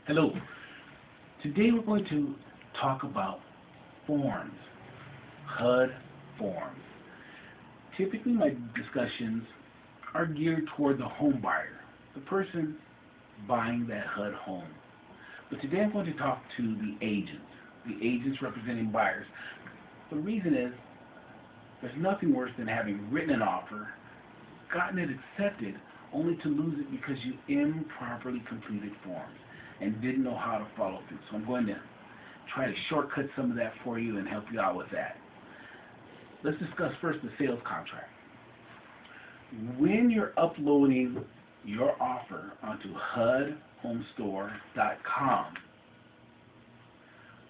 Hello. Today we're going to talk about forms, HUD forms. Typically my discussions are geared toward the home buyer, the person buying that HUD home. But today I'm going to talk to the agents representing buyers. The reason is there's nothing worse than having written an offer, gotten it accepted, only to lose it because you improperly completed forms and didn't know how to follow through. So I'm going to try to shortcut some of that for you and help you out with that. Let's discuss first the sales contract. When you're uploading your offer onto HUDHomestore.com,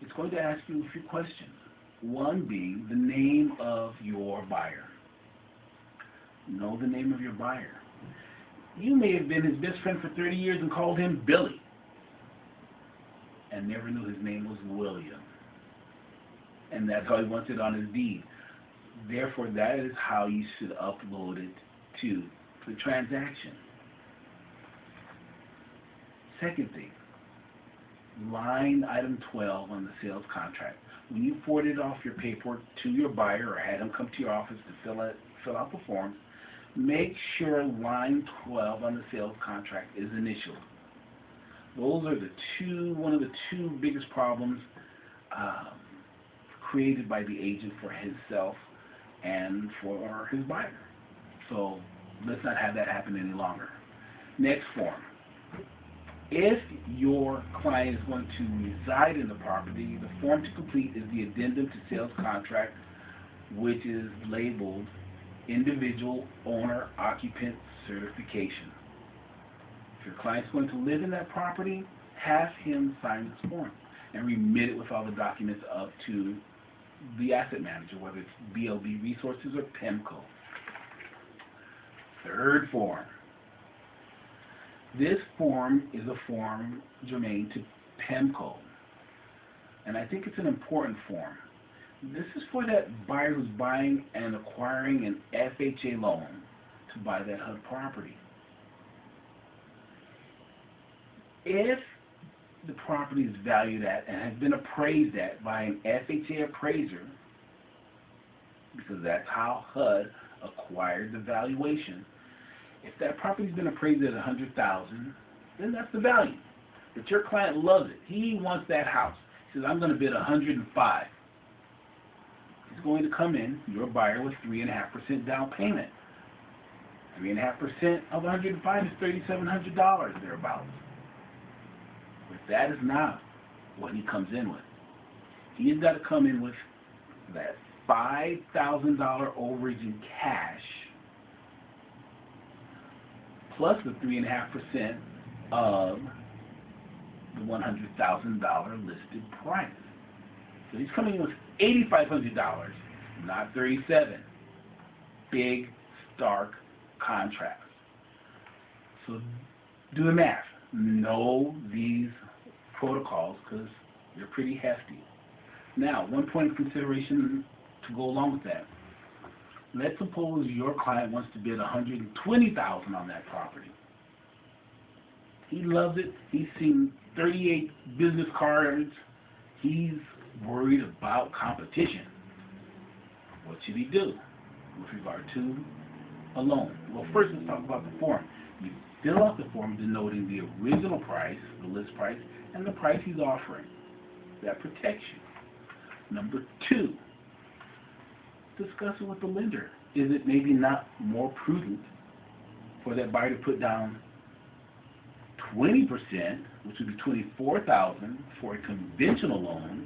it's going to ask you a few questions. One being the name of your buyer. Know the name of your buyer. You may have been his best friend for 30 years and called him Billy and never knew his name was William. And that's how he wants it on his deed. Therefore, that is how you should upload it to the transaction. Second thing, line item 12 on the sales contract. When you forwarded off your paperwork to your buyer or had him come to your office to fill out the forms, make sure line 12 on the sales contract is initialed. Those are one of the two biggest problems created by the agent for himself and for his buyer. So let's not have that happen any longer. Next form. If your client is going to reside in the property, the form to complete is the addendum to sales contract, which is labeled individual owner occupant certification. If your client's going to live in that property, have him sign this form and remit it with all the documents up to the asset manager, whether it's BLB Resources or PEMCO. Third form. This form is a form germane to PEMCO, and I think it's an important form. This is for that buyer who's buying and acquiring an FHA loan to buy that HUD property. If the property is valued at and has been appraised at by an FHA appraiser, because that's how HUD acquired the valuation, if that property's been appraised at $100,000, then that's the value. But your client loves it. He wants that house. He says, I'm going to bid $105,000. He's going to come in, your buyer, with 3.5% down payment. 3.5% of $105,000 is $3,700 thereabouts. But that is not what he comes in with. He's got to come in with that $5,000 overage in cash, plus the 3.5% of the $100,000 listed price. So he's coming in with $8,500, not $37,000. Big, stark contrast. So do the math. Know these protocols because they're pretty hefty. Now, one point of consideration to go along with that. Let's suppose your client wants to bid $120,000 on that property. He loves it. He's seen 38 business cards. He's worried about competition. What should he do with regard to a loan? Well, first let's talk about the form. You fill out the form denoting the original price, the list price, and the price he's offering. That protects you. Number two, discuss it with the lender. Is it maybe not more prudent for that buyer to put down 20%, which would be $24,000 for a conventional loan?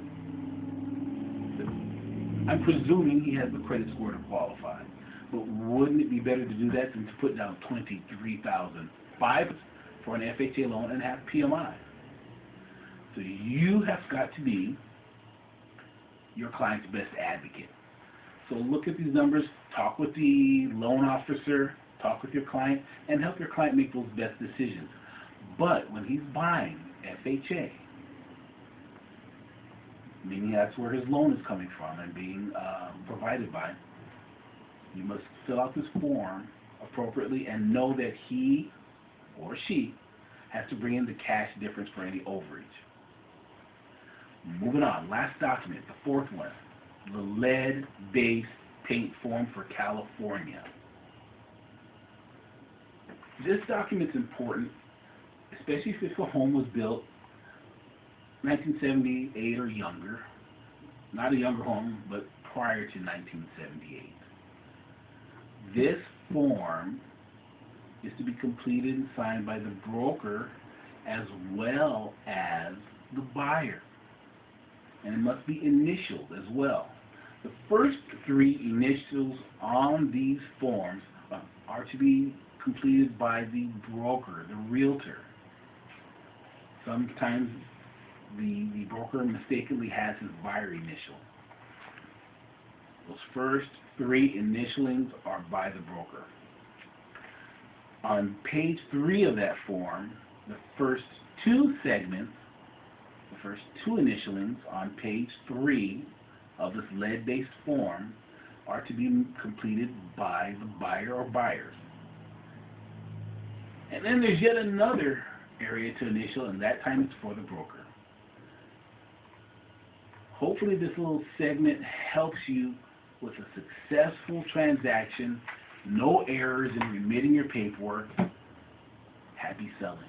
I'm presuming he has the credit score to qualify. But wouldn't it be better to do that than to put down $23,500 for an FHA loan and have PMI? So you have got to be your client's best advocate. So look at these numbers, talk with the loan officer, talk with your client, and help your client make those best decisions. But when he's buying FHA, meaning that's where his loan is coming from and being provided by, you must fill out this form appropriately and know that he or she has to bring in the cash difference for any overage. Moving on, last document, the fourth one, the lead-based paint form for California. This document's important, especially if a home was built 1978 or younger. Not a younger home, but prior to 1978. This form is to be completed and signed by the broker as well as the buyer. And it must be initialed as well. The first three initials on these forms are to be completed by the broker, the realtor. Sometimes the broker mistakenly has his buyer initial. Those first three initialings are by the broker. On page 3 of that form, the first two segments, the first two initialings on page 3 of this lead-based form are to be completed by the buyer or buyers. And then there's yet another area to initial, and that time it's for the broker. Hopefully this little segment helps you with a successful transaction, no errors in remitting your paperwork. Happy selling.